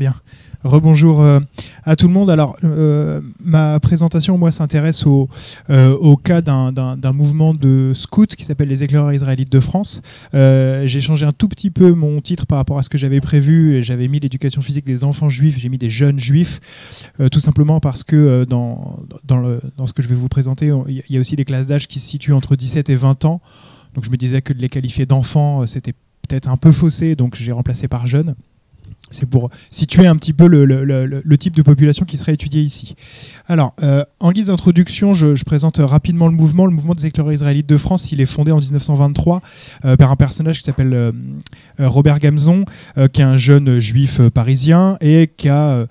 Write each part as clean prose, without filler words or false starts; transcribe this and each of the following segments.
Bien. Rebonjour à tout le monde. Alors, ma présentation, moi, s'intéresse au cas d'un mouvement de scouts qui s'appelle les Éclaireurs israélites de France. J'ai changé un tout petit peu mon titre par rapport à ce que j'avais prévu. J'avais mis l'éducation physique des enfants juifs, j'ai mis des jeunes juifs, tout simplement parce que dans ce que je vais vous présenter, il y a aussi des classes d'âge qui se situent entre 17 et 20 ans. Donc je me disais que de les qualifier d'enfants, c'était peut-être un peu faussé, donc j'ai remplacé par jeunes. C'est pour situer un petit peu le type de population qui serait étudiée ici. Alors, en guise d'introduction, je présente rapidement le mouvement. Le mouvement des Éclaireurs israélites de France, il est fondé en 1923 par un personnage qui s'appelle Robert Gamzon, qui est un jeune juif parisien et qui a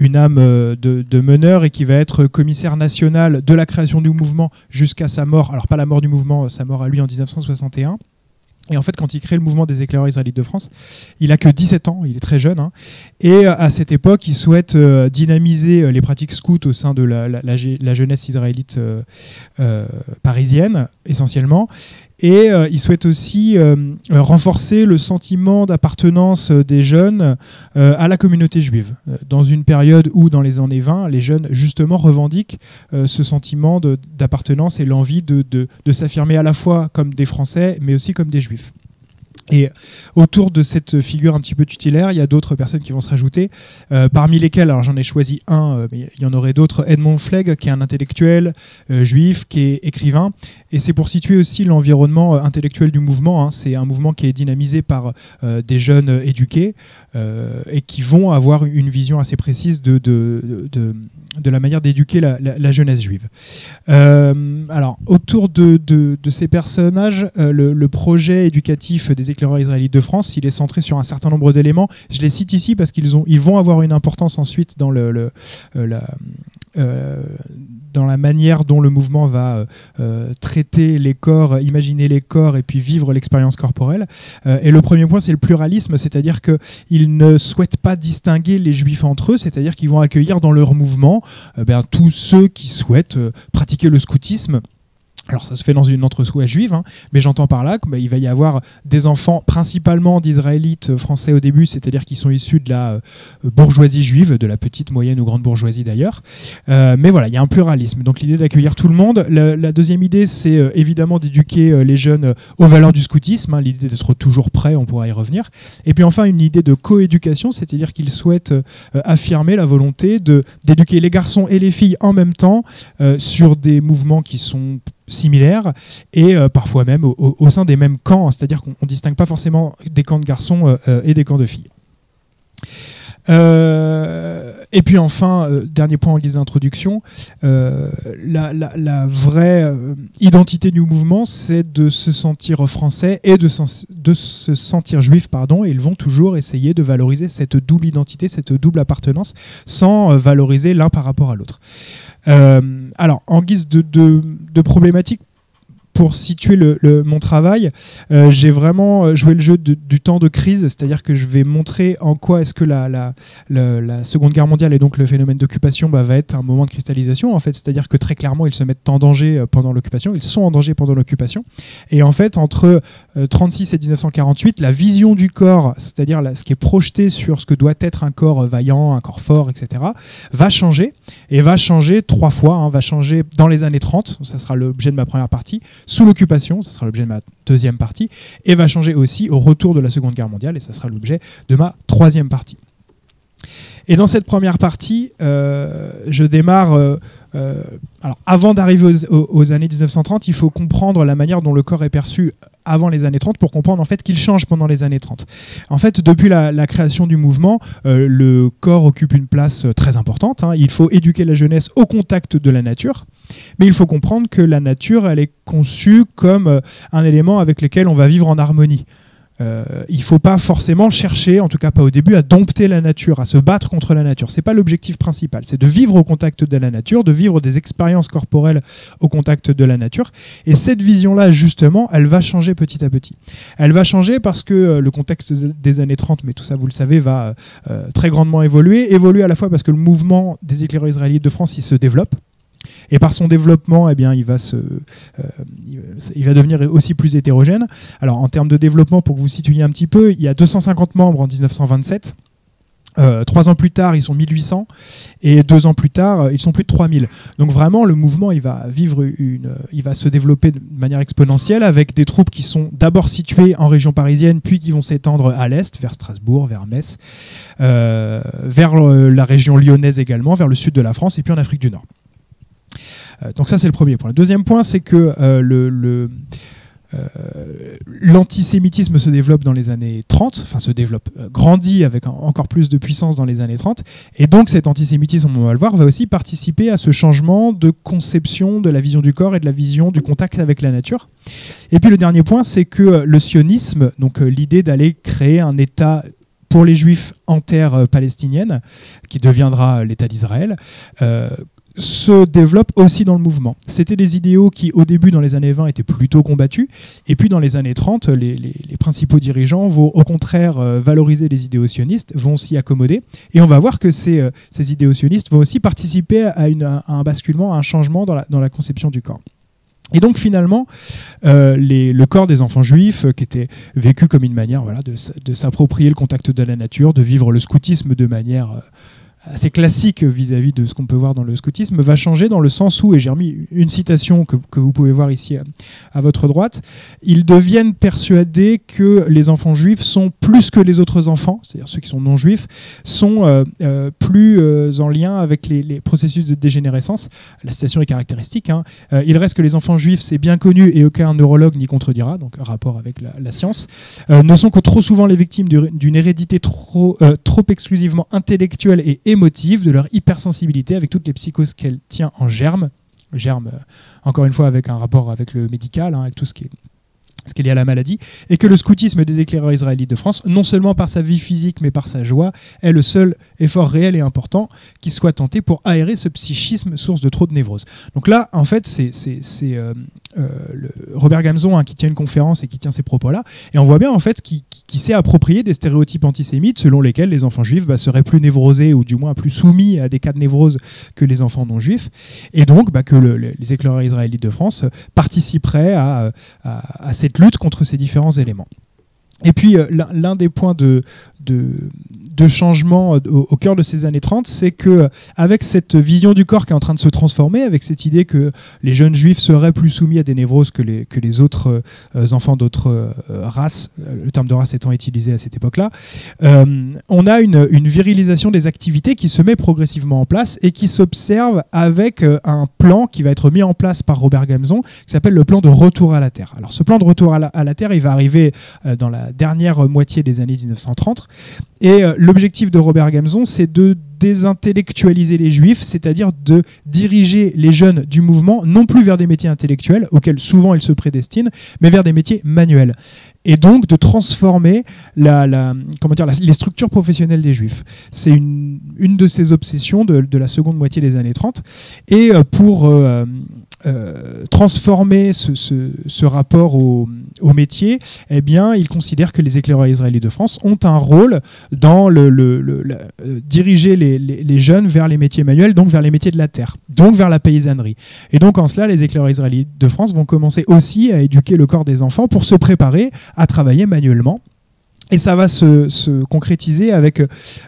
une âme de meneur et qui va être commissaire national de la création du mouvement jusqu'à sa mort. Alors, pas la mort du mouvement, sa mort à lui en 1961. Et en fait, quand il crée le mouvement des Éclaireurs israélites de France, il a que 17 ans, il est très jeune. Et à cette époque, il souhaite dynamiser les pratiques scouts au sein de la jeunesse israélite parisienne, essentiellement. Et il souhaite aussi renforcer le sentiment d'appartenance des jeunes à la communauté juive. Dans une période où, dans les années 20, les jeunes, justement, revendiquent ce sentiment d'appartenance et l'envie de s'affirmer à la fois comme des Français, mais aussi comme des Juifs. Et autour de cette figure un petit peu tutélaire, il y a d'autres personnes qui vont se rajouter, parmi lesquelles, alors j'en ai choisi un, mais il y en aurait d'autres, Edmond Flegg, qui est un intellectuel juif, qui est écrivain, et c'est pour situer aussi l'environnement intellectuel du mouvement. C'est un mouvement qui est dynamisé par des jeunes éduqués et qui vont avoir une vision assez précise de la manière d'éduquer la jeunesse juive. Alors, autour de ces personnages, le projet éducatif des Éclaireurs israélites de France, il est centré sur un certain nombre d'éléments. Je les cite ici parce qu'ils vont avoir une importance ensuite dans dans la manière dont le mouvement va traiter les corps, imaginer les corps et puis vivre l'expérience corporelle. Et le premier point, c'est le pluralisme, c'est-à-dire qu'ils ne souhaitent pas distinguer les juifs entre eux, c'est-à-dire qu'ils vont accueillir dans leur mouvement tous ceux qui souhaitent pratiquer le scoutisme. Alors ça se fait dans une entre-soi juive, mais j'entends par là qu'il va y avoir des enfants principalement d'Israélites français au début, c'est-à-dire qui sont issus de la bourgeoisie juive, de la petite, moyenne ou grande bourgeoisie d'ailleurs. Mais voilà, il y a un pluralisme. Donc l'idée d'accueillir tout le monde. La deuxième idée, c'est évidemment d'éduquer les jeunes aux valeurs du scoutisme, l'idée d'être toujours prêt, on pourra y revenir. Et puis enfin, une idée de coéducation, c'est-à-dire qu'ils souhaitent affirmer la volonté d'éduquer les garçons et les filles en même temps sur des mouvements qui sont similaires et parfois même au sein des mêmes camps, c'est-à-dire qu'on ne distingue pas forcément des camps de garçons et des camps de filles. Et puis enfin, dernier point en guise d'introduction, la vraie identité du mouvement, c'est de se sentir français et de se sentir juif, et ils vont toujours essayer de valoriser cette double identité, cette double appartenance, sans valoriser l'un par rapport à l'autre. Alors, en guise de problématique, pour situer mon travail, j'ai vraiment joué le jeu du temps de crise, c'est-à-dire que je vais montrer en quoi est-ce que la Seconde Guerre mondiale et donc le phénomène d'occupation va être un moment de cristallisation, en fait, c'est-à-dire que très clairement ils se mettent en danger pendant l'occupation, ils sont en danger pendant l'occupation, et en fait entre 1936 et 1948, la vision du corps, c'est-à-dire ce qui est projeté sur ce que doit être un corps vaillant, un corps fort, etc., va changer, et va changer 3 fois, va changer dans les années 30, ça sera l'objet de ma première partie, sous l'occupation, ça sera l'objet de ma deuxième partie, et va changer aussi au retour de la Seconde Guerre mondiale, et ça sera l'objet de ma troisième partie. Et dans cette première partie, je démarre... alors, avant d'arriver aux années 1930, il faut comprendre la manière dont le corps est perçu avant les années 30 pour comprendre en fait qu'il change pendant les années 30. En fait, depuis la création du mouvement, le corps occupe une place très importante. Il faut éduquer la jeunesse au contact de la nature. Mais il faut comprendre que la nature, elle est conçue comme un élément avec lequel on va vivre en harmonie. Il ne faut pas forcément chercher, en tout cas pas au début, à dompter la nature, à se battre contre la nature. Ce n'est pas l'objectif principal, c'est de vivre au contact de la nature, de vivre des expériences corporelles au contact de la nature. Et cette vision-là, justement, elle va changer petit à petit. Elle va changer parce que le contexte des années 30, mais tout ça vous le savez, va très grandement évoluer. Évoluer à la fois parce que le mouvement des Éclaireurs israélites de France, il se développe. Et par son développement, eh bien, il va devenir aussi plus hétérogène. Alors, en termes de développement, pour que vous situiez un petit peu, il y a 250 membres en 1927. 3 ans plus tard, ils sont 1800, et 2 ans plus tard, ils sont plus de 3000. Donc vraiment, le mouvement, il va se développer de manière exponentielle, avec des troupes qui sont d'abord situées en région parisienne, puis qui vont s'étendre à l'est, vers Strasbourg, vers Metz, vers la région lyonnaise également, vers le sud de la France, et puis en Afrique du Nord. Donc ça, c'est le premier point. Le deuxième point, c'est que l'antisémitisme se développe dans les années 30, enfin se développe, grandit avec encore plus de puissance dans les années 30, et donc cet antisémitisme, on va le voir, va aussi participer à ce changement de conception de la vision du corps et de la vision du contact avec la nature. Et puis le dernier point, c'est que le sionisme, donc l'idée d'aller créer un État pour les Juifs en terre palestinienne, qui deviendra l'État d'Israël, se développe aussi dans le mouvement. C'était des idéaux qui, au début, dans les années 20, étaient plutôt combattus, et puis dans les années 30, les principaux dirigeants vont au contraire valoriser les idéaux sionistes, vont s'y accommoder, et on va voir que ces idéaux sionistes vont aussi participer à un basculement, à un changement dans la conception du corps. Et donc finalement, le corps des enfants juifs, qui était vécu comme une manière de s'approprier le contact de la nature, de vivre le scoutisme de manière assez classique vis-à-vis de ce qu'on peut voir dans le scoutisme, va changer dans le sens où, et j'ai remis une citation que vous pouvez voir ici à votre droite, ils deviennent persuadés que les enfants juifs sont plus que les autres enfants, c'est-à-dire ceux qui sont non juifs, sont plus en lien avec les processus de dégénérescence. La citation est caractéristique. Il reste que les enfants juifs, c'est bien connu et aucun neurologue n'y contredira, donc rapport avec la science, ne sont que trop souvent les victimes d'une hérédité trop exclusivement intellectuelle et émotive de leur hypersensibilité avec toutes les psychoses qu'elle tient en germe. Le germe, encore une fois, avec un rapport avec le médical, avec tout ce qui est lié à la maladie, et que le scoutisme des éclaireurs israélites de France, non seulement par sa vie physique, mais par sa joie, est le seul effort réel et important qui soit tenté pour aérer ce psychisme source de trop de névrose. Donc là, en fait, c'est Robert Gamzon qui tient une conférence et qui tient ces propos-là, et on voit bien en fait qu'il s'est approprié des stéréotypes antisémites selon lesquels les enfants juifs seraient plus névrosés, ou du moins plus soumis à des cas de névrose que les enfants non juifs, et donc que les éclaireurs israélites de France participeraient à cette lutte contre ces différents éléments. Et puis l'un des points de changement au cœur de ces années 30, c'est que avec cette vision du corps qui est en train de se transformer, avec cette idée que les jeunes juifs seraient plus soumis à des névroses que les autres enfants d'autres races, le terme de race étant utilisé à cette époque-là, on a une virilisation des activités qui se met progressivement en place et qui s'observe avec un plan qui va être mis en place par Robert Gamzon, qui s'appelle le plan de retour à la Terre. Alors ce plan de retour à la Terre, il va arriver dans la dernière moitié des années 1930, et l'objectif de Robert Gamzon, c'est de désintellectualiser les juifs, c'est-à-dire de diriger les jeunes du mouvement non plus vers des métiers intellectuels, auxquels souvent ils se prédestinent, mais vers des métiers manuels. Et donc de transformer les structures professionnelles des juifs. C'est une de ces obsessions de la seconde moitié des années 30. Et pour transformer ce rapport au métier, eh bien, il considère que les éclaireurs israélites de France ont un rôle dans diriger les jeunes vers les métiers manuels, donc vers les métiers de la terre, donc vers la paysannerie. Et donc en cela, les éclaireurs israélites de France vont commencer aussi à éduquer le corps des enfants pour se préparer à travailler manuellement. Et ça va se concrétiser avec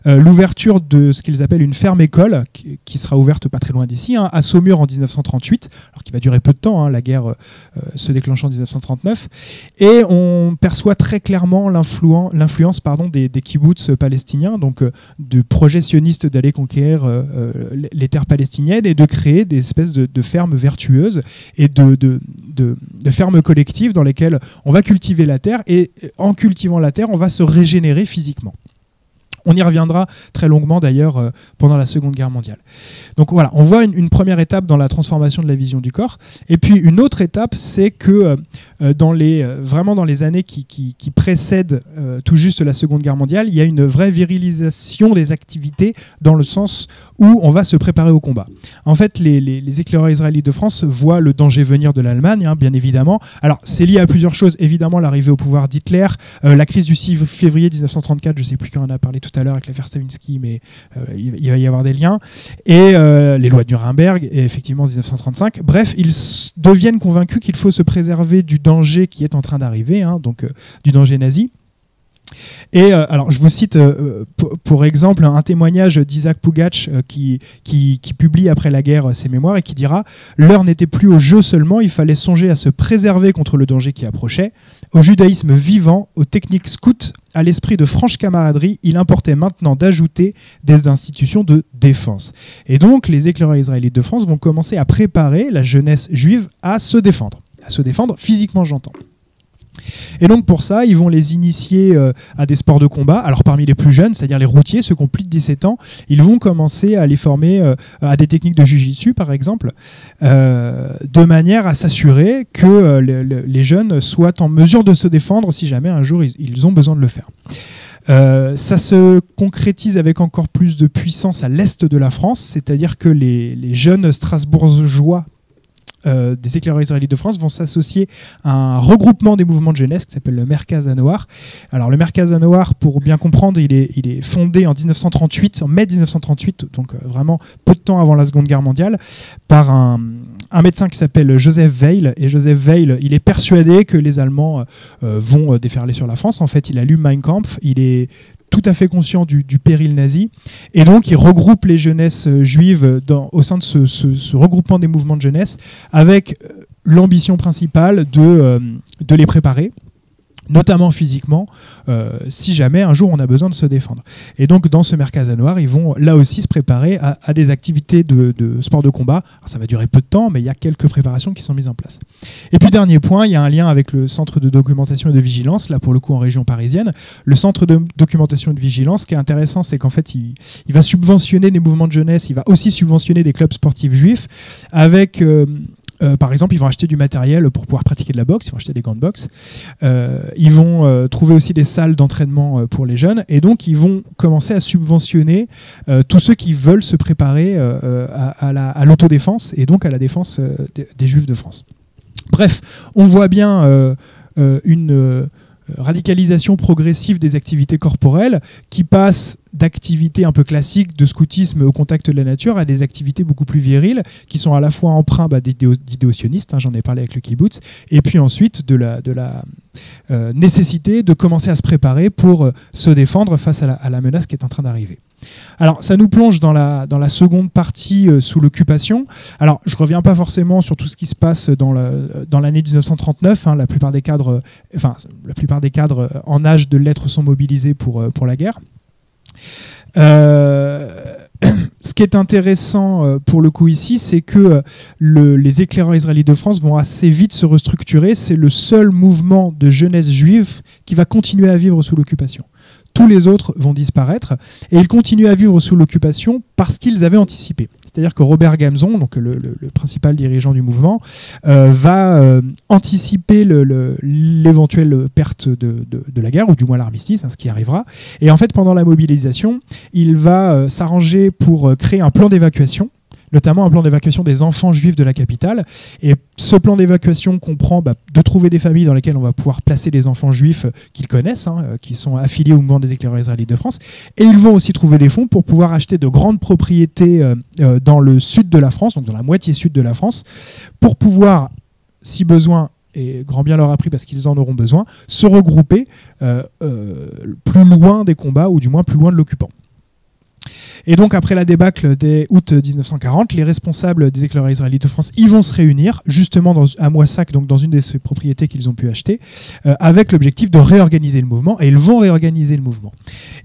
l'ouverture de ce qu'ils appellent une ferme-école, qui sera ouverte pas très loin d'ici, à Saumur en 1938, alors qui va durer peu de temps, la guerre se déclenchant en 1939. Et on perçoit très clairement l'influence des kibboutz palestiniens, donc du projet sioniste d'aller conquérir les terres palestiniennes et de créer des espèces de fermes vertueuses et de fermes collectives dans lesquelles on va cultiver la terre, et en cultivant la terre, on va se régénérer physiquement. On y reviendra très longuement d'ailleurs pendant la Seconde Guerre mondiale. Donc voilà, on voit une première étape dans la transformation de la vision du corps. Et puis une autre étape, c'est que vraiment dans les années qui précèdent tout juste la Seconde Guerre mondiale, il y a une vraie virilisation des activités dans le sens où on va se préparer au combat. En fait, les éclaireurs israélites de France voient le danger venir de l'Allemagne, bien évidemment. Alors c'est lié à plusieurs choses, évidemment l'arrivée au pouvoir d'Hitler, la crise du 6 février 1934, je ne sais plus qui en a parlé tout à l'heure avec l'affaire Stavinsky, mais il va y avoir des liens, et les lois de Nuremberg, et effectivement 1935. Bref, ils deviennent convaincus qu'il faut se préserver du danger qui est en train d'arriver, donc du danger nazi. Et alors, je vous cite pour exemple un témoignage d'Isaac Pugac qui publie après la guerre ses mémoires et qui dira « L'heure n'était plus au jeu seulement, il fallait songer à se préserver contre le danger qui approchait. Au judaïsme vivant, aux techniques scouts, à l'esprit de franche camaraderie, il importait maintenant d'ajouter des institutions de défense. » Et donc, les éclaireurs israélites de France vont commencer à préparer la jeunesse juive à se défendre physiquement, j'entends. Et donc pour ça, ils vont les initier à des sports de combat. Alors parmi les plus jeunes, c'est-à-dire les routiers, ceux qui ont plus de 17 ans, ils vont commencer à les former à des techniques de jiu-jitsu par exemple, de manière à s'assurer que les jeunes soient en mesure de se défendre si jamais un jour ils ont besoin de le faire. Ça se concrétise avec encore plus de puissance à l'est de la France, c'est-à-dire que les jeunes strasbourgeois des éclaireurs israélites de France vont s'associer à un regroupement des mouvements de jeunesse qui s'appelle le Merkaz HaNoar. Alors le Merkaz HaNoar, pour bien comprendre, il est fondé en 1938, en mai 1938, donc vraiment peu de temps avant la Seconde Guerre mondiale, par un médecin qui s'appelle Joseph Weil. Et Joseph Weil, il est persuadé que les Allemands vont déferler sur la France. En fait, il a lu Mein Kampf, il est tout à fait conscient du péril nazi, et donc il regroupe les jeunesses juives au sein de ce regroupement des mouvements de jeunesse avec l'ambition principale de les préparer, notamment physiquement, si jamais un jour on a besoin de se défendre. Et donc dans ce Merkaz HaNoar, ils vont là aussi se préparer à des activités de sport de combat. Alors, ça va durer peu de temps, mais il y a quelques préparations qui sont mises en place. Et puis dernier point, il y a un lien avec le centre de documentation et de vigilance, là pour le coup en région parisienne. Le centre de documentation et de vigilance, ce qui est intéressant, c'est qu'en fait il va subventionner des mouvements de jeunesse, il va aussi subventionner des clubs sportifs juifs avec... par exemple, ils vont acheter du matériel pour pouvoir pratiquer de la boxe, ils vont acheter des gants de boxe. Ils vont trouver aussi des salles d'entraînement pour les jeunes, et donc ils vont commencer à subventionner tous ceux qui veulent se préparer à l'autodéfense et donc à la défense des Juifs de France. Bref, on voit bien une radicalisation progressive des activités corporelles qui passe d'activités un peu classiques de scoutisme au contact de la nature à des activités beaucoup plus viriles qui sont à la fois empreints d'idéaux sionistes, hein, j'en ai parlé avec le kibbutz, et puis ensuite de la nécessité de commencer à se préparer pour se défendre face à la menace qui est en train d'arriver. Alors ça nous plonge dans la seconde partie sous l'occupation. Alors je ne reviens pas forcément sur tout ce qui se passe dans l'année 1939, hein, la plupart des cadres en âge de l'être sont mobilisés pour la guerre. Ce qui est intéressant pour le coup ici, c'est que les éclaireurs israélites de France vont assez vite se restructurer. C'est le seul mouvement de jeunesse juive qui va continuer à vivre sous l'occupation. Tous les autres vont disparaître et ils continuent à vivre sous l'occupation parce qu'ils avaient anticipé. C'est-à-dire que Robert Gamzon, donc le principal dirigeant du mouvement, va anticiper l'éventuelle perte de la guerre, ou du moins l'armistice, hein, ce qui arrivera. Et en fait, pendant la mobilisation, il va s'arranger pour créer un plan d'évacuation, notamment un plan d'évacuation des enfants juifs de la capitale. Et ce plan d'évacuation comprend de trouver des familles dans lesquelles on va pouvoir placer les enfants juifs qu'ils connaissent, hein, qui sont affiliés au mouvement des éclaireurs israélites de France. Et ils vont aussi trouver des fonds pour pouvoir acheter de grandes propriétés dans le sud de la France, donc dans la moitié sud de la France, pour pouvoir, si besoin, et grand bien leur a pris parce qu'ils en auront besoin, se regrouper plus loin des combats, ou du moins plus loin de l'occupant. Et donc après la débâcle des août 1940, les responsables des éclaireurs israélites de France, ils vont se réunir justement à Moissac, donc dans une des propriétés qu'ils ont pu acheter, avec l'objectif de réorganiser le mouvement, et ils vont réorganiser le mouvement.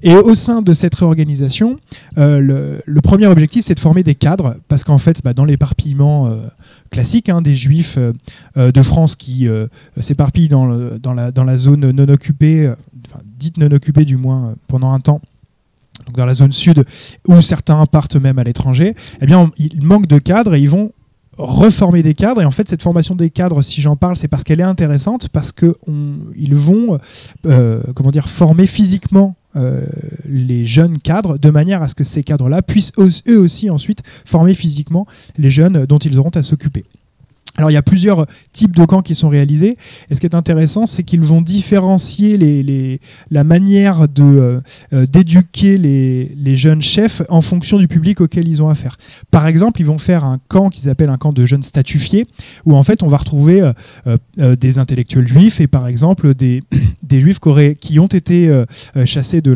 Et au sein de cette réorganisation, le premier objectif, c'est de former des cadres, parce qu'en fait, dans l'éparpillement classique, hein, des Juifs de France qui s'éparpillent dans la zone non occupée, dite non occupée du moins pendant un temps, donc dans la zone sud, où certains partent même à l'étranger, eh bien, il manque de cadres et ils vont reformer des cadres. Et en fait, cette formation des cadres, si j'en parle, c'est parce qu'elle est intéressante, parce qu'ils vont former physiquement les jeunes cadres de manière à ce que ces cadres-là puissent eux aussi ensuite former physiquement les jeunes dont ils auront à s'occuper. Alors il y a plusieurs types de camps qui sont réalisés, et ce qui est intéressant, c'est qu'ils vont différencier la manière d'éduquer les jeunes chefs en fonction du public auquel ils ont affaire. Par exemple, ils vont faire un camp qu'ils appellent un camp de jeunes statufiés, où en fait on va retrouver des intellectuels juifs et par exemple des juifs qui ont été chassés de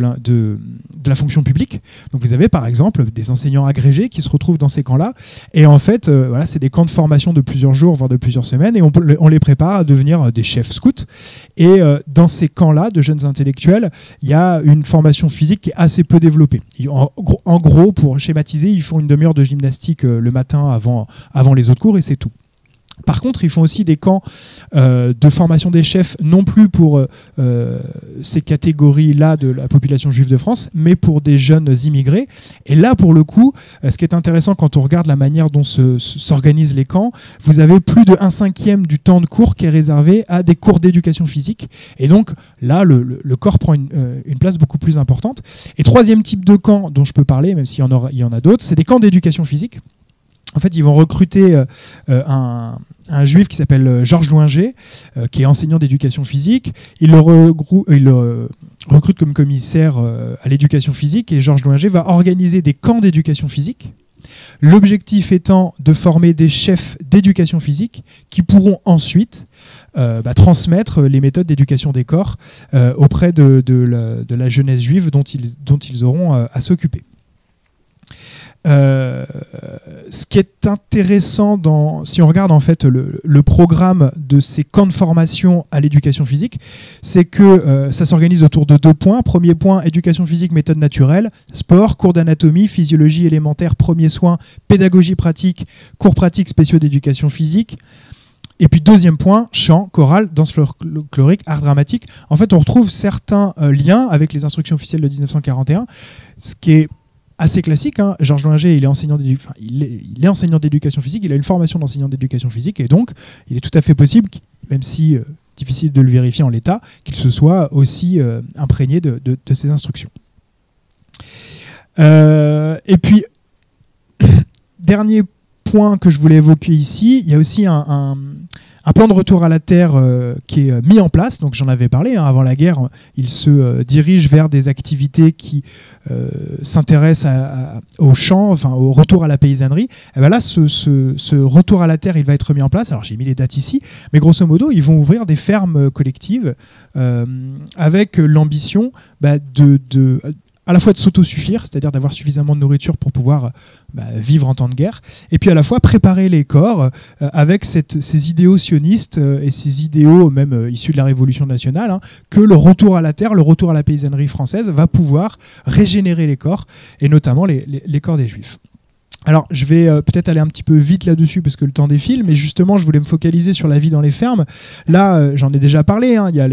la fonction publique. Donc vous avez par exemple des enseignants agrégés qui se retrouvent dans ces camps-là, et en fait voilà, c'est des camps de formation de plusieurs jours, voire de plusieurs semaines, et on les prépare à devenir des chefs scouts. Et dans ces camps-là de jeunes intellectuels, il y a une formation physique qui est assez peu développée. En gros, pour schématiser, ils font une demi-heure de gymnastique le matin avant les autres cours, et c'est tout. Par contre, ils font aussi des camps de formation des chefs, non plus pour ces catégories-là de la population juive de France, mais pour des jeunes immigrés. Et là, pour le coup, ce qui est intéressant quand on regarde la manière dont s'organisent les camps, vous avez plus de 1/5 du temps de cours qui est réservé à des cours d'éducation physique. Et donc là, le corps prend une place beaucoup plus importante. Et troisième type de camp dont je peux parler, même s'il y en a d'autres, c'est des camps d'éducation physique. En fait, ils vont recruter un juif qui s'appelle Georges Loinger, qui est enseignant d'éducation physique. Il le recrute comme commissaire à l'éducation physique, et Georges Loinger va organiser des camps d'éducation physique. L'objectif étant de former des chefs d'éducation physique qui pourront ensuite transmettre les méthodes d'éducation des corps auprès de la jeunesse juive dont ils auront à s'occuper. Ce qui est intéressant si on regarde en fait le programme de ces camps de formation à l'éducation physique, c'est que ça s'organise autour de 2 points. Premier point, éducation physique, méthode naturelle, sport, cours d'anatomie, physiologie élémentaire, premiers soins, pédagogie pratique, cours pratiques spéciaux d'éducation physique. Et puis deuxième point, chant, chorale, danse folklorique, art dramatique. En fait, on retrouve certains liens avec les instructions officielles de 1941, ce qui est assez classique, hein. Georges Loinger, il est enseignant d'éducation physique, il a une formation d'enseignant d'éducation physique, et donc il est tout à fait possible, même si difficile de le vérifier en l'état, qu'il se soit aussi imprégné de ces instructions. Et puis, dernier point que je voulais évoquer ici, il y a aussi un plan de retour à la Terre qui est mis en place. Donc j'en avais parlé, hein, avant la guerre, il se dirige vers des activités qui s'intéressent au champ, enfin au retour à la paysannerie. Et ben là, ce retour à la Terre, il va être mis en place. Alors j'ai mis les dates ici, mais grosso modo, ils vont ouvrir des fermes collectives avec l'ambition à la fois de s'autosuffire, c'est-à-dire d'avoir suffisamment de nourriture pour pouvoir vivre en temps de guerre, et puis à la fois préparer les corps avec ces idéaux sionistes et ces idéaux même issus de la Révolution nationale, hein, que le retour à la terre, le retour à la paysannerie française va pouvoir régénérer les corps, et notamment les corps des Juifs. Alors, je vais peut-être aller un petit peu vite là-dessus parce que le temps défile, mais justement, je voulais me focaliser sur la vie dans les fermes. Là, j'en ai déjà parlé, hein, il y a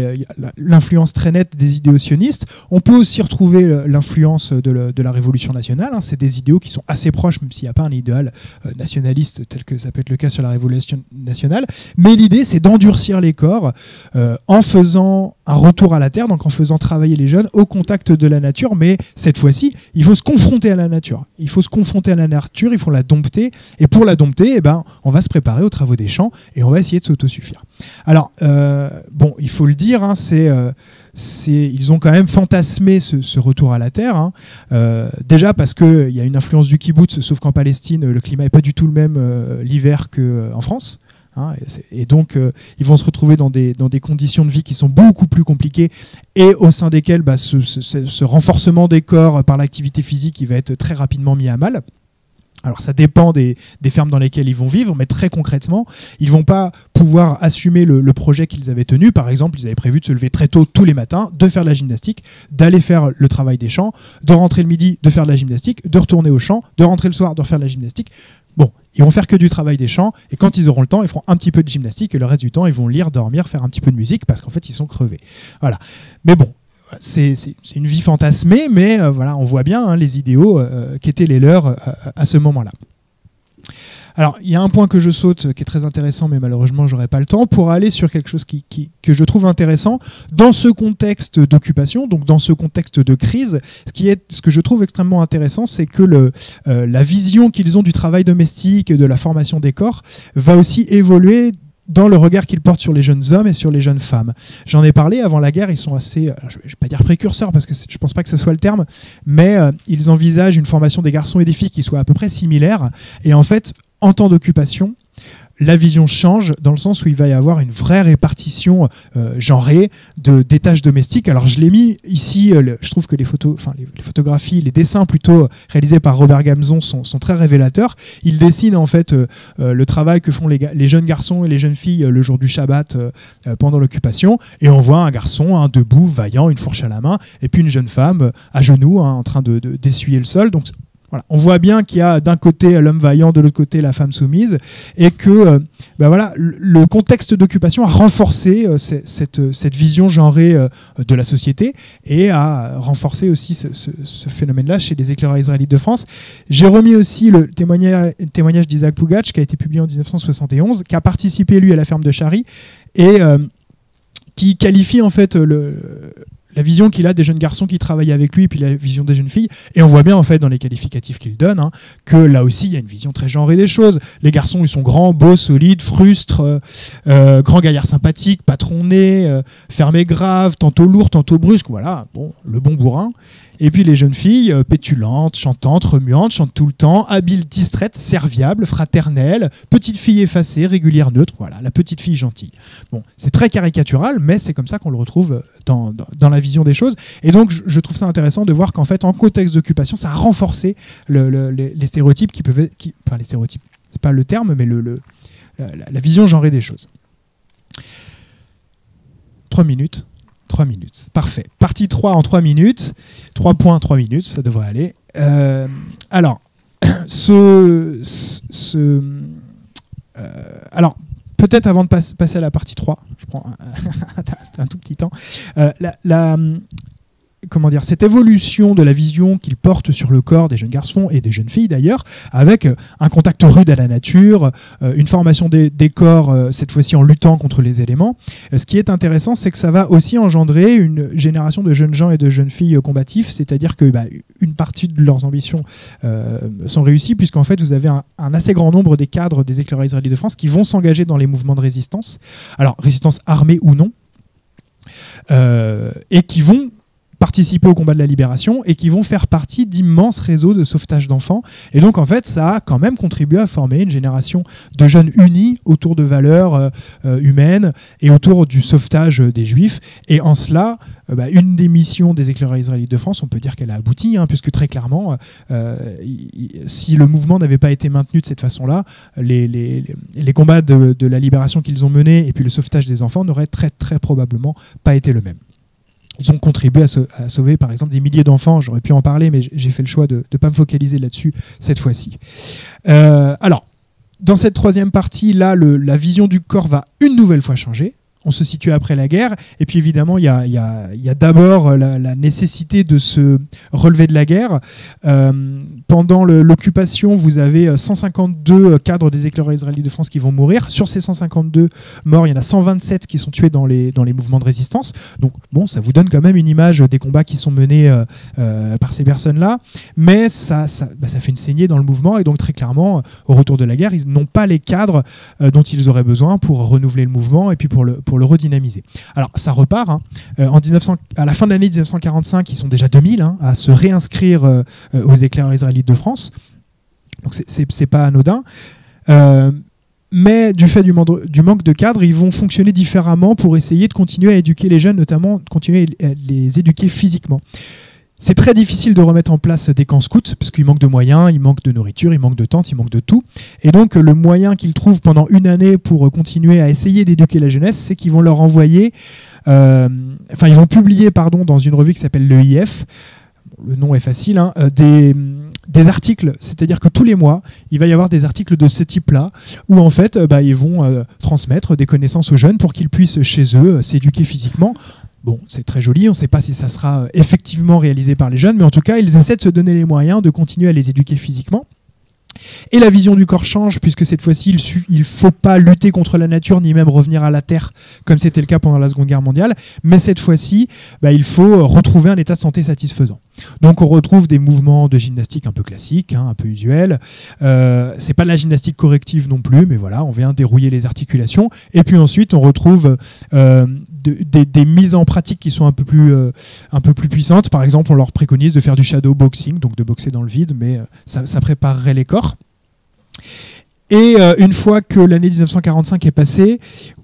l'influence très nette des idéaux sionistes. On peut aussi retrouver l'influence de la Révolution nationale. Hein. C'est des idéaux qui sont assez proches, même s'il n'y a pas un idéal nationaliste tel que ça peut être le cas sur la Révolution nationale. Mais l'idée, c'est d'endurcir les corps en faisant un retour à la terre, donc en faisant travailler les jeunes au contact de la nature. Mais cette fois-ci, il faut se confronter à la nature. Il faut se confronter à la nature. Il faut la dompter, et pour la dompter, on va se préparer aux travaux des champs et on va essayer de s'autosuffire. Alors, il faut le dire, hein, ils ont quand même fantasmé ce retour à la terre, hein. Déjà parce qu'il y a une influence du kibbutz, sauf qu'en Palestine, le climat n'est pas du tout le même l'hiver qu'en France. Hein, et donc ils vont se retrouver dans des conditions de vie qui sont beaucoup plus compliquées, et au sein desquelles ce renforcement des corps par l'activité physique il va être très rapidement mis à mal. Alors ça dépend des fermes dans lesquelles ils vont vivre, mais très concrètement, ils ne vont pas pouvoir assumer le projet qu'ils avaient tenu. Par exemple, ils avaient prévu de se lever très tôt tous les matins, de faire de la gymnastique, d'aller faire le travail des champs, de rentrer le midi, de faire de la gymnastique, de retourner au champ, de rentrer le soir, de refaire de la gymnastique. Bon, ils vont faire que du travail des champs, et quand ils auront le temps, ils feront un petit peu de gymnastique, et le reste du temps, ils vont lire, dormir, faire un petit peu de musique, parce qu'en fait, ils sont crevés. Voilà. Mais bon, c'est une vie fantasmée, mais voilà, on voit bien, hein, les idéaux qui étaient les leurs à ce moment-là. Alors, il y a un point que je saute qui est très intéressant, mais malheureusement, j'aurai pas le temps, pour aller sur quelque chose que je trouve intéressant dans ce contexte d'occupation, donc dans ce contexte de crise. Ce que je trouve extrêmement intéressant, c'est que la vision qu'ils ont du travail domestique et de la formation des corps va aussi évoluer dans le regard qu'ils portent sur les jeunes hommes et sur les jeunes femmes. J'en ai parlé avant la guerre, ils sont assez, je ne vais pas dire précurseurs parce que je ne pense pas que ce soit le terme, mais ils envisagent une formation des garçons et des filles qui soit à peu près similaire. Et en fait, en temps d'occupation, la vision change dans le sens où il va y avoir une vraie répartition genrée des tâches domestiques. Alors je l'ai mis ici, je trouve que les photographies, les dessins plutôt réalisés par Robert Gamzon sont très révélateurs. Il dessine en fait le travail que font les jeunes garçons et les jeunes filles le jour du Shabbat pendant l'occupation, et on voit un garçon debout, vaillant, une fourche à la main, et puis une jeune femme à genoux en train d'essuyer le sol. Donc voilà, on voit bien qu'il y a d'un côté l'homme vaillant, de l'autre côté la femme soumise, et que le contexte d'occupation a renforcé cette vision genrée de la société, et a renforcé aussi ce phénomène-là chez les éclaireurs israélites de France. J'ai remis aussi le témoignage d'Isaac Pougatch, qui a été publié en 1971, qui a participé lui à la ferme de Chari, et qui qualifie en fait la vision qu'il a des jeunes garçons qui travaillent avec lui, et puis la vision des jeunes filles. Et on voit bien en fait dans les qualificatifs qu'il donne que là aussi il y a une vision très genrée des choses. Les garçons, ils sont grands, beaux, solides, frustres, grands gaillards sympathiques, patronnés, fermés, graves, tantôt lourds, tantôt brusques. Voilà, bon, le bon bourrin. Et puis les jeunes filles, pétulantes, chantantes, remuantes, chantent tout le temps, habiles, distraites, serviables, fraternelles, petite fille effacée, régulière, neutre, voilà, la petite fille gentille. Bon, c'est très caricatural, mais c'est comme ça qu'on le retrouve dans la vision des choses. Et donc, je trouve ça intéressant de voir qu'en fait, en contexte d'occupation, ça a renforcé les stéréotypes enfin, les stéréotypes, c'est pas le terme, mais la vision genrée des choses. 3 minutes. 3 minutes, parfait. Partie 3 en 3 minutes. 3 points, 3 minutes, ça devrait aller. Alors, alors, peut-être avant de passer à la partie 3, je prends un tout petit temps, comment dire, cette évolution de la vision qu'il porte sur le corps des jeunes garçons et des jeunes filles d'ailleurs, avec un contact rude à la nature, une formation des corps, cette fois-ci en luttant contre les éléments. Ce qui est intéressant, c'est que ça va aussi engendrer une génération de jeunes gens et de jeunes filles combatifs, c'est-à-dire que une partie de leurs ambitions sont réussies, puisqu'en fait vous avez un assez grand nombre des cadres des éclaireurs israélites de France qui vont s'engager dans les mouvements de résistance, alors résistance armée ou non, et qui vont participer au combat de la libération et qui vont faire partie d'immenses réseaux de sauvetage d'enfants. Et donc, en fait, ça a quand même contribué à former une génération de jeunes unis autour de valeurs humaines et autour du sauvetage des Juifs. Et en cela, une des missions des éclaireurs israélites de France, on peut dire qu'elle a abouti, puisque très clairement, si le mouvement n'avait pas été maintenu de cette façon-là, les combats de la libération qu'ils ont menés et puis le sauvetage des enfants n'auraient très, très probablement pas été le même. Ils ont contribué à sauver, par exemple, des milliers d'enfants. J'aurais pu en parler, mais j'ai fait le choix de ne pas me focaliser là-dessus cette fois-ci. Alors, dans cette troisième partie, là, la vision du corps va une nouvelle fois changer. On se situe après la guerre. Et puis, évidemment, il y a d'abord la nécessité de se relever de la guerre. Pendant l'occupation, vous avez 152 cadres des éclaireurs israélites de France qui vont mourir. Sur ces 152 morts, il y en a 127 qui sont tués dans les mouvements de résistance. Donc, bon, ça vous donne quand même une image des combats qui sont menés par ces personnes-là. Mais ça fait une saignée dans le mouvement. Et donc, très clairement, au retour de la guerre, ils n'ont pas les cadres dont ils auraient besoin pour renouveler le mouvement et puis pour le redynamiser. Alors, ça repart. À la fin de l'année 1945, ils sont déjà 2000 à se réinscrire aux éclaireurs israélites de France. Donc, c'est pas anodin. Mais du fait du manque de cadres, ils vont fonctionner différemment pour essayer de continuer à éduquer les jeunes, notamment de continuer à les éduquer physiquement. C'est très difficile de remettre en place des camps scouts parce qu'il manque de moyens, il manque de nourriture, il manque de tentes, il manque de tout. Et donc le moyen qu'ils trouvent pendant une année pour continuer à essayer d'éduquer la jeunesse, c'est qu'ils vont leur envoyer, ils vont publier dans une revue qui s'appelle l'EIF, le nom est facile, des articles, c'est-à-dire que tous les mois, il va y avoir des articles de ce type-là, où en fait, ils vont transmettre des connaissances aux jeunes pour qu'ils puissent chez eux s'éduquer physiquement. Bon, c'est très joli, on ne sait pas si ça sera effectivement réalisé par les jeunes, mais en tout cas, ils essaient de se donner les moyens de continuer à les éduquer physiquement. Et la vision du corps change, puisque cette fois-ci, il ne faut pas lutter contre la nature, ni même revenir à la Terre, comme c'était le cas pendant la Seconde Guerre mondiale. Mais cette fois-ci, il faut retrouver un état de santé satisfaisant. Donc on retrouve des mouvements de gymnastique un peu classiques, un peu usuels. C'est pas de la gymnastique corrective non plus, mais voilà, on vient dérouiller les articulations. Et puis ensuite, on retrouve des mises en pratique qui sont un peu plus puissantes. Par exemple, on leur préconise de faire du shadow boxing, donc de boxer dans le vide, mais ça préparerait les corps. Et une fois que l'année 1945 est passée,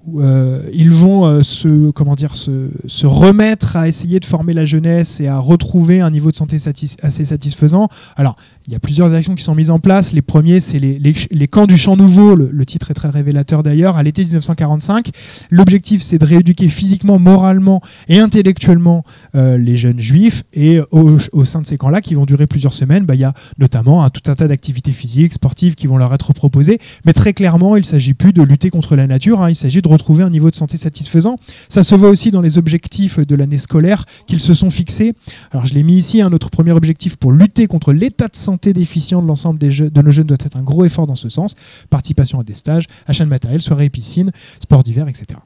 ils vont se remettre à essayer de former la jeunesse et à retrouver un niveau de santé assez satisfaisant. Alors, il y a plusieurs actions qui sont mises en place. Les premiers, c'est les camps du Champ Nouveau. Le titre est très révélateur d'ailleurs. À l'été 1945, l'objectif, c'est de rééduquer physiquement, moralement et intellectuellement les jeunes juifs. Et au sein de ces camps-là, qui vont durer plusieurs semaines, il y a notamment tout un tas d'activités physiques, sportives qui vont leur être proposées. Mais très clairement, il ne s'agit plus de lutter contre la nature. Il s'agit de retrouver un niveau de santé satisfaisant. Ça se voit aussi dans les objectifs de l'année scolaire qu'ils se sont fixés. Alors, je l'ai mis ici. Notre premier objectif pour lutter contre l'état de santé déficient de l'ensemble de nos jeunes doit être un gros effort dans ce sens. Participation à des stages, achat de matériel, soirées et piscines, sports d'hiver, etc.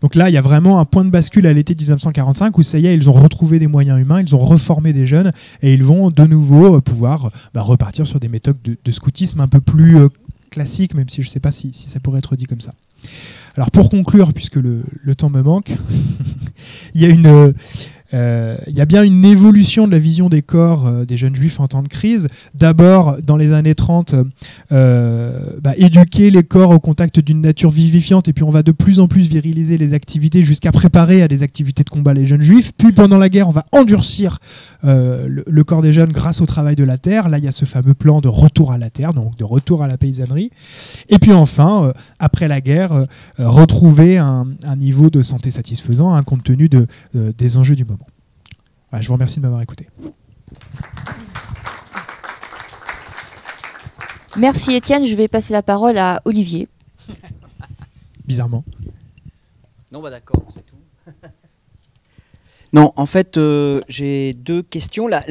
Donc là, il y a vraiment un point de bascule à l'été 1945 où ça y est, ils ont retrouvé des moyens humains, ils ont reformé des jeunes et ils vont de nouveau pouvoir repartir sur des méthodes de scoutisme un peu plus classiques, même si je ne sais pas si ça pourrait être dit comme ça. Alors pour conclure, puisque le temps me manque, il y a bien une évolution de la vision des corps des jeunes juifs en temps de crise. D'abord, dans les années 30, éduquer les corps au contact d'une nature vivifiante, et puis on va de plus en plus viriliser les activités jusqu'à préparer à des activités de combat les jeunes juifs. Puis pendant la guerre, on va endurcir le corps des jeunes grâce au travail de la terre. Là, il y a ce fameux plan de retour à la terre, donc de retour à la paysannerie. Et puis enfin, après la guerre, retrouver un niveau de santé satisfaisant, compte tenu des enjeux du moment. Voilà, je vous remercie de m'avoir écouté. Merci Étienne, je vais passer la parole à Olivier. Bizarrement. Non, d'accord, c'est tout. Non, en fait, j'ai deux questions. La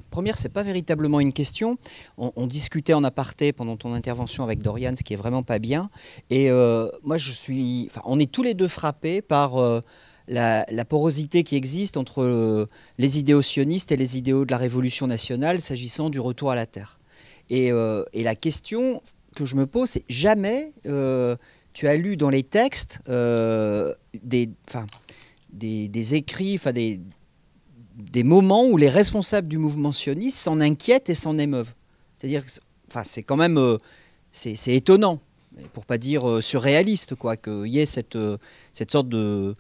première, c'est pas véritablement une question. On discutait en aparté pendant ton intervention avec Dorian, ce qui est vraiment pas bien. Et moi, on est tous les deux frappés par la porosité qui existe entre les idéaux sionistes et les idéaux de la Révolution nationale s'agissant du retour à la terre. Et la question que je me pose, c'est jamais tu as lu dans les textes des écrits, des moments où les responsables du mouvement sioniste s'en inquiètent et s'en émeuvent. C'est-à-dire que c'est quand même c'est étonnant, pour pas dire surréaliste, qu'il y ait cette sorte de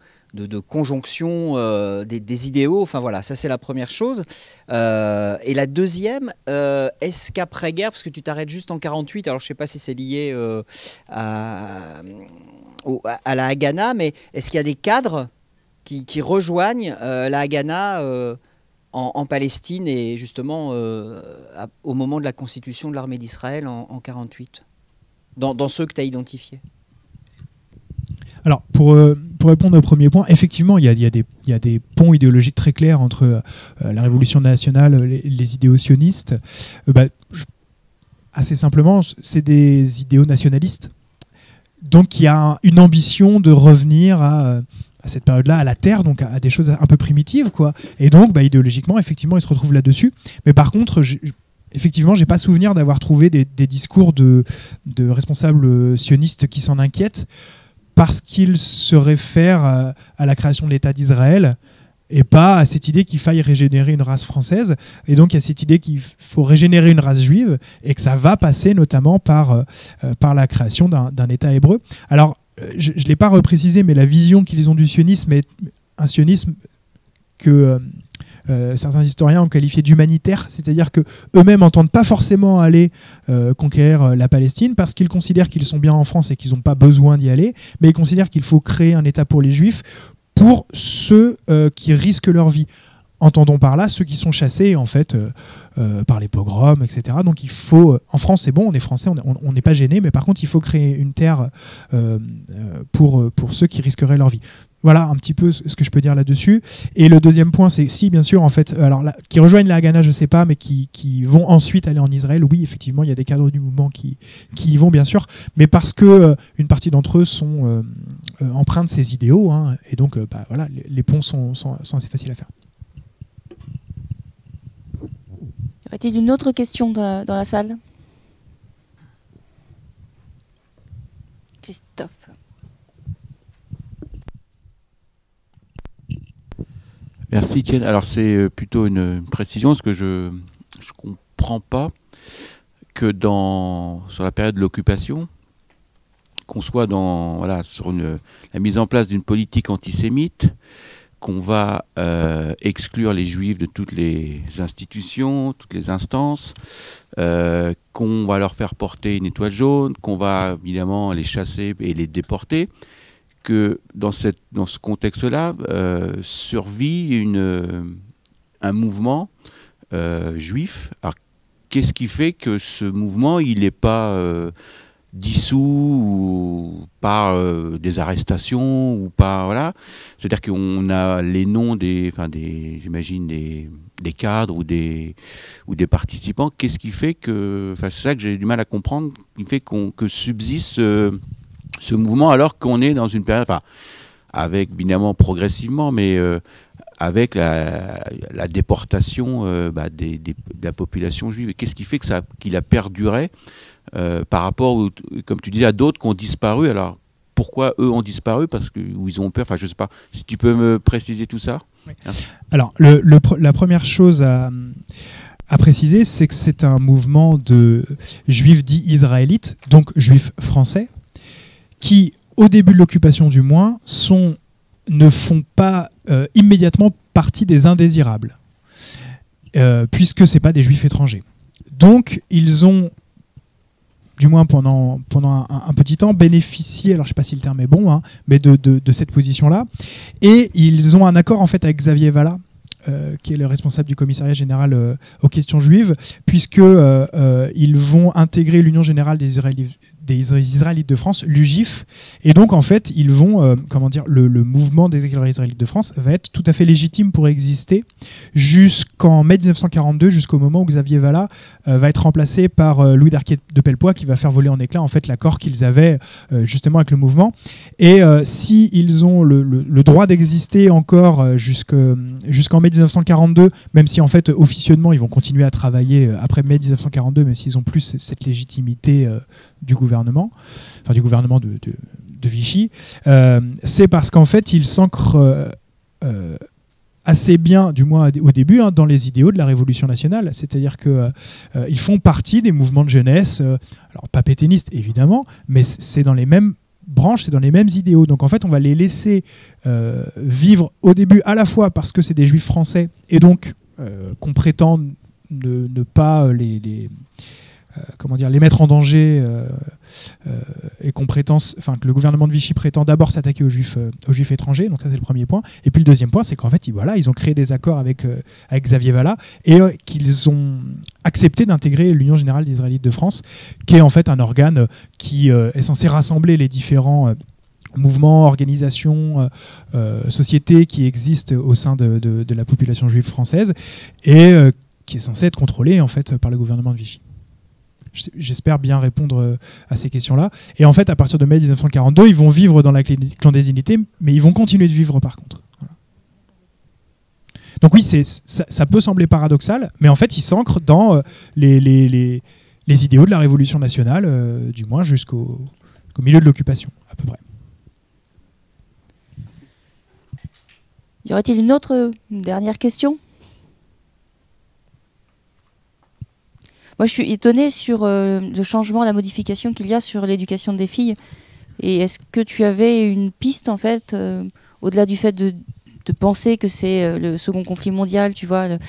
conjonction des idéaux. Enfin voilà, ça c'est la première chose. Et la deuxième, est-ce qu'après-guerre, parce que tu t'arrêtes juste en 48, alors je ne sais pas si c'est lié à la Haganah, mais est-ce qu'il y a des cadres qui rejoignent la Haganah en Palestine et justement au moment de la constitution de l'armée d'Israël en 48, dans ceux que tu as identifiés? Alors, pour répondre au premier point, effectivement, il y a des ponts idéologiques très clairs entre la Révolution nationale, les idéaux sionistes. Assez simplement, c'est des idéaux nationalistes. Donc, il y a une ambition de revenir à cette période-là, à la terre, donc à des choses un peu primitives, quoi. Et donc, idéologiquement, effectivement, ils se retrouvent là-dessus. Mais par contre, effectivement, j'ai pas souvenir d'avoir trouvé des discours de responsables sionistes qui s'en inquiètent, parce qu'ils se réfèrent à la création de l'État d'Israël et pas à cette idée qu'il faille régénérer une race française. Et donc, il y a cette idée qu'il faut régénérer une race juive et que ça va passer notamment par la création d'un État hébreu. Alors, je ne l'ai pas reprécisé, mais la vision qu'ils ont du sionisme est un sionisme que certains historiens ont qualifié d'humanitaire, c'est-à-dire qu'eux-mêmes n'entendent pas forcément aller conquérir la Palestine parce qu'ils considèrent qu'ils sont bien en France et qu'ils n'ont pas besoin d'y aller, mais ils considèrent qu'il faut créer un État pour les Juifs, pour ceux qui risquent leur vie. Entendons par là ceux qui sont chassés en fait par les pogroms, etc. Donc il faut, en France c'est bon, on est français, on n'est pas gêné, mais par contre il faut créer une terre pour ceux qui risqueraient leur vie. Voilà un petit peu ce que je peux dire là-dessus. Et le deuxième point, c'est si, bien sûr, en fait, alors là, qui rejoignent la Haganah, je ne sais pas, mais qui vont ensuite aller en Israël. Oui, effectivement, il y a des cadres du mouvement qui y vont, bien sûr, mais parce que une partie d'entre eux sont empreints de ces idéaux, hein, et donc, voilà, les ponts sont assez faciles à faire. Y aurait-il une autre question dans la salle? Christophe. Merci Étienne. Alors c'est plutôt une précision, parce que je comprends pas que sur la période de l'occupation, qu'on soit sur la mise en place d'une politique antisémite, qu'on va exclure les juifs de toutes les institutions, toutes les instances, qu'on va leur faire porter une étoile jaune, qu'on va évidemment les chasser et les déporter, que dans ce contexte-là survit un mouvement juif. Alors, qu'est-ce qui fait que ce mouvement il n'est pas dissous ou par des arrestations ou par voilà, c'est-à-dire qu'on a les noms j'imagine des cadres ou des participants. Qu'est-ce qui fait que, c'est ça que j'ai du mal à comprendre, qui fait que subsiste ce mouvement alors qu'on est dans une période, avec évidemment progressivement, mais avec la déportation de la population juive. Qu'est-ce qui fait qu'il a perduré par rapport, comme tu disais, à d'autres qui ont disparu? Alors pourquoi eux ont disparu? Parce que ou ils ont peur. Je sais pas. Si tu peux me préciser tout ça. Oui. Alors la première chose à préciser, c'est que c'est un mouvement de juifs dits israélites, donc juifs français, qui, au début de l'occupation du moins, ne font pas immédiatement partie des indésirables, puisque ce n'est pas des juifs étrangers. Donc, ils ont, du moins pendant un petit temps, bénéficié, alors je ne sais pas si le terme est bon, hein, mais de cette position-là. Et ils ont un accord en fait avec Xavier Vallat, qui est le responsable du commissariat général aux questions juives, puisqu'ils vont intégrer l'Union générale des Israélites de France, l'UGIF, et donc en fait ils vont, le mouvement des Israélites de France va être tout à fait légitime pour exister jusqu'en mai 1942, jusqu'au moment où Xavier Vallat va être remplacé par Louis Darquier de Pellepoix, qui va faire voler en éclats en fait l'accord qu'ils avaient justement avec le mouvement. Et si ils ont le droit d'exister encore jusqu'en mai 1942, même si en fait officieusement ils vont continuer à travailler après mai 1942, même s'ils ont plus cette légitimité du gouvernement de Vichy, c'est parce qu'en fait ils s'ancrent assez bien, du moins au début, dans les idéaux de la Révolution nationale. C'est-à-dire qu'ils font partie des mouvements de jeunesse, alors pas pétainistes évidemment, mais c'est dans les mêmes branches, c'est dans les mêmes idéaux. Donc en fait on va les laisser vivre au début, à la fois parce que c'est des juifs français, et donc qu'on prétend ne pas les mettre en danger, et que le gouvernement de Vichy prétend d'abord s'attaquer aux juifs étrangers. Donc ça c'est le premier point. Et puis le deuxième point, c'est qu'en fait ils ont créé des accords avec Xavier Vallat, et qu'ils ont accepté d'intégrer l'Union générale des Israélites de France, qui est en fait un organe qui est censé rassembler les différents mouvements, organisations, sociétés qui existent au sein de la population juive française, et qui est censé être contrôlé en fait par le gouvernement de Vichy. J'espère bien répondre à ces questions-là. Et en fait, à partir de mai 1942, ils vont vivre dans la clandestinité, mais ils vont continuer de vivre par contre. Voilà. Donc oui, ça peut sembler paradoxal, mais en fait, ils s'ancrent dans les idéaux de la Révolution nationale, du moins jusqu'au milieu de l'occupation, à peu près. Y aurait-il une dernière question? Moi, je suis étonnée sur le changement, la modification qu'il y a sur l'éducation des filles. Et est-ce que tu avais une piste, en fait, au-delà du fait de penser que c'est le second conflit mondial, tu vois, les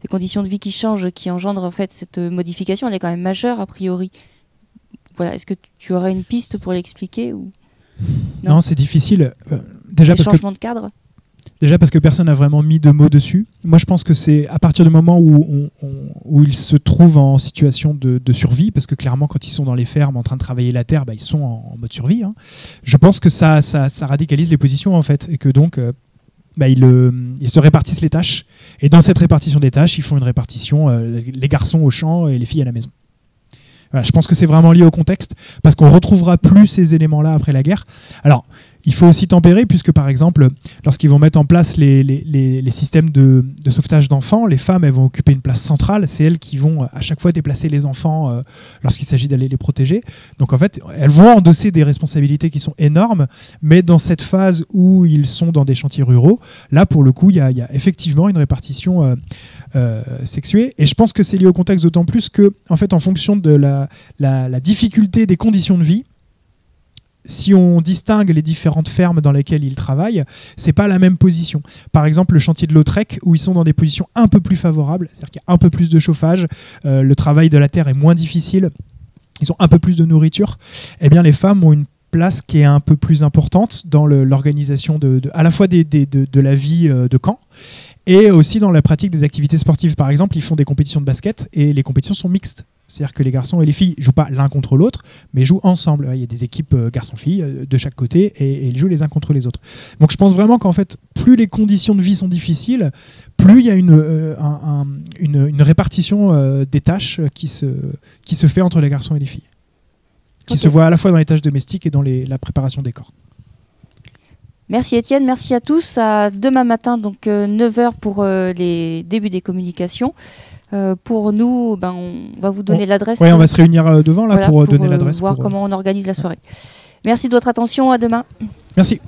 conditions de vie qui changent, qui engendrent en fait cette modification, elle est quand même majeure, a priori. Voilà, est-ce que tu aurais une piste pour l'expliquer ou... Non, c'est difficile. Déjà les changements de cadre. Déjà parce que personne n'a vraiment mis de mots dessus. Moi, je pense que c'est à partir du moment où ils se trouvent en situation de survie, parce que clairement, quand ils sont dans les fermes en train de travailler la terre, ils sont en mode survie. Hein. Je pense que ça radicalise les positions, en fait, et que donc ils se répartissent les tâches. Et dans cette répartition des tâches, ils font une répartition, les garçons au champ et les filles à la maison. Voilà, je pense que c'est vraiment lié au contexte, parce qu'on ne retrouvera plus ces éléments-là après la guerre. Alors, il faut aussi tempérer, puisque par exemple, lorsqu'ils vont mettre en place les systèmes de sauvetage d'enfants, les femmes elles vont occuper une place centrale. C'est elles qui vont à chaque fois déplacer les enfants lorsqu'il s'agit d'aller les protéger. Donc en fait, elles vont endosser des responsabilités qui sont énormes, mais dans cette phase où ils sont dans des chantiers ruraux, là pour le coup, il y a effectivement une répartition sexuée. Et je pense que c'est lié au contexte d'autant plus que, en fait, en fonction de la difficulté des conditions de vie, si on distingue les différentes fermes dans lesquelles ils travaillent, c'est pas la même position. Par exemple, le chantier de Lautrec, où ils sont dans des positions un peu plus favorables, c'est-à-dire qu'il y a un peu plus de chauffage, le travail de la terre est moins difficile, ils ont un peu plus de nourriture, eh bien les femmes ont une place qui est un peu plus importante dans l'organisation à la fois de la vie de camp, et aussi dans la pratique des activités sportives. Par exemple, ils font des compétitions de basket, et les compétitions sont mixtes. C'est-à-dire que les garçons et les filles ne jouent pas l'un contre l'autre, mais jouent ensemble. Il y a des équipes garçons-filles de chaque côté et ils jouent les uns contre les autres. Donc je pense vraiment qu'en fait, plus les conditions de vie sont difficiles, plus il y a une répartition des tâches qui se fait entre les garçons et les filles. Qui se voit à la fois dans les tâches domestiques et dans la préparation des corps. Merci Étienne, merci à tous. À demain matin, donc 9h pour les débuts des communications. Pour nous, on va vous donner l'adresse. Oui, on va se réunir devant là, voilà, pour donner l'adresse. Voir comment on organise la soirée. Merci de votre attention, à demain. Merci.